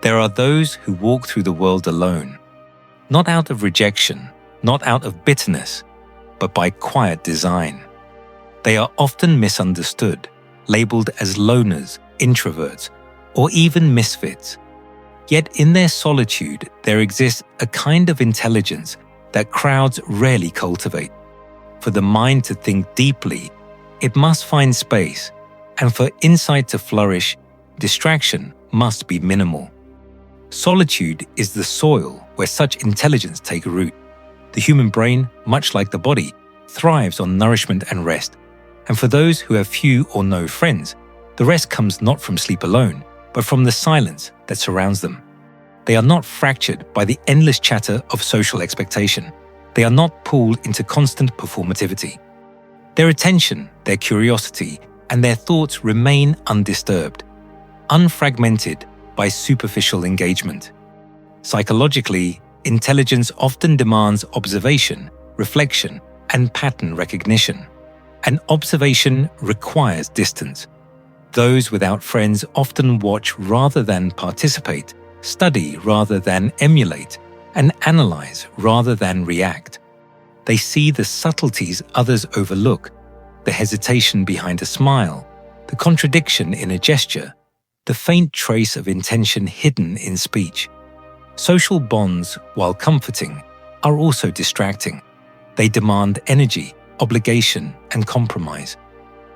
There are those who walk through the world alone, not out of rejection, not out of bitterness, but by quiet design. They are often misunderstood, labeled as loners, introverts, or even misfits. Yet in their solitude, there exists a kind of intelligence that crowds rarely cultivate. For the mind to think deeply, it must find space, and for insight to flourish, distraction must be minimal. Solitude is the soil where such intelligence take root. The human brain, much like the body, thrives on nourishment and rest. And for those who have few or no friends, the rest comes not from sleep alone, but from the silence that surrounds them. They are not fractured by the endless chatter of social expectation. They are not pulled into constant performativity. Their attention, their curiosity, and their thoughts remain undisturbed, unfragmented by superficial engagement. Psychologically, intelligence often demands observation, reflection, and pattern recognition. And observation requires distance. Those without friends often watch rather than participate, study rather than emulate, and analyze rather than react. They see the subtleties others overlook, the hesitation behind a smile, the contradiction in a gesture, the faint trace of intention hidden in speech. Social bonds, while comforting, are also distracting. They demand energy, obligation, and compromise.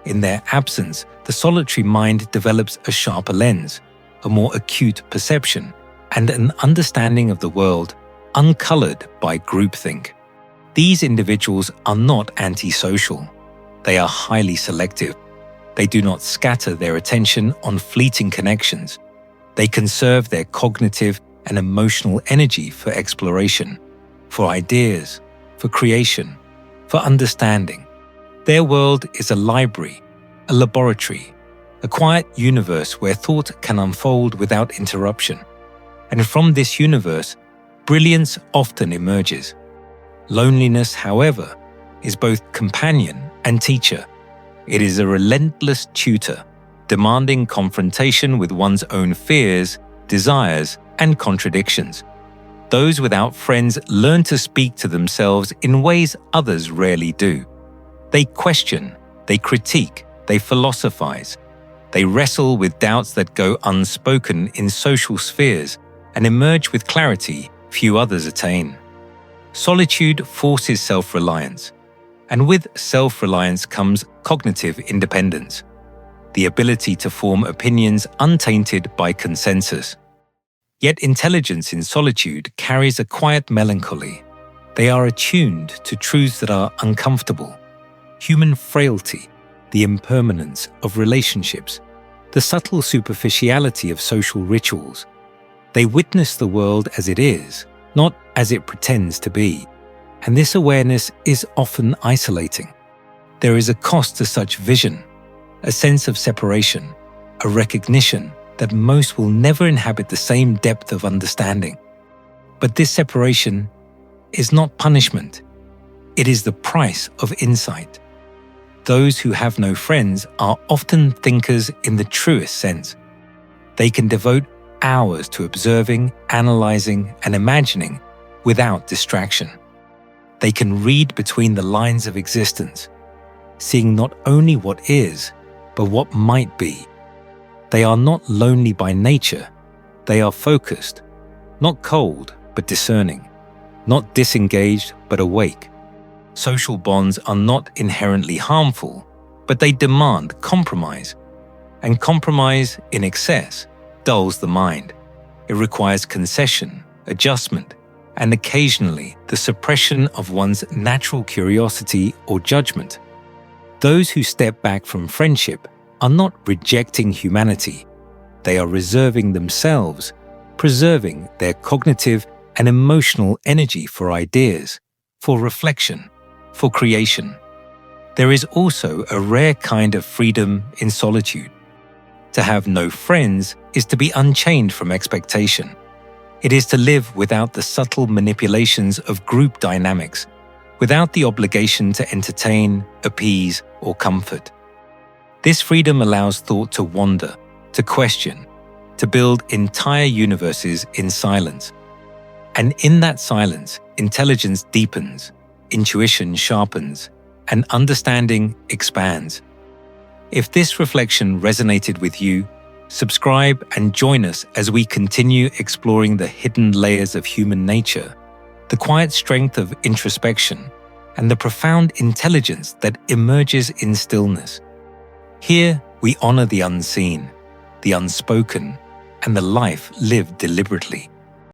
In their absence, the solitary mind develops a sharper lens, a more acute perception, and an understanding of the world uncolored by groupthink. These individuals are not antisocial. They are highly selective. They do not scatter their attention on fleeting connections. They conserve their cognitive and emotional energy for exploration, for ideas, for creation, for understanding. Their world is a library, a laboratory, a quiet universe where thought can unfold without interruption. And from this universe, brilliance often emerges. Loneliness, however, is both companion and teacher. It is a relentless tutor, demanding confrontation with one's own fears, desires, and contradictions. Those without friends learn to speak to themselves in ways others rarely do. They question, they critique, they philosophize. They wrestle with doubts that go unspoken in social spheres and emerge with clarity few others attain. Solitude forces self-reliance, and with self-reliance comes cognitive independence, the ability to form opinions untainted by consensus. Yet intelligence in solitude carries a quiet melancholy. They are attuned to truths that are uncomfortable, human frailty, the impermanence of relationships, the subtle superficiality of social rituals. They witness the world as it is, not as it pretends to be, and this awareness is often isolating. There is a cost to such vision, a sense of separation, a recognition that most will never inhabit the same depth of understanding. But this separation is not punishment. It is the price of insight. Those who have no friends are often thinkers in the truest sense. They can devote hours to observing, analyzing, and imagining without distraction. They can read between the lines of existence, seeing not only what is, but what might be. They are not lonely by nature. They are focused, not cold, but discerning, not disengaged, but awake. Social bonds are not inherently harmful, but they demand compromise. And compromise in excess dulls the mind. It requires concession, adjustment, and occasionally the suppression of one's natural curiosity or judgment. Those who step back from friendship are not rejecting humanity. They are reserving themselves, preserving their cognitive and emotional energy for ideas, for reflection, for creation. There is also a rare kind of freedom in solitude. To have no friends is to be unchained from expectation. It is to live without the subtle manipulations of group dynamics, without the obligation to entertain, appease, or comfort. This freedom allows thought to wander, to question, to build entire universes in silence. And in that silence, intelligence deepens, intuition sharpens, and understanding expands. If this reflection resonated with you, subscribe and join us as we continue exploring the hidden layers of human nature, the quiet strength of introspection, and the profound intelligence that emerges in stillness. Here, we honor the unseen, the unspoken, and the life lived deliberately.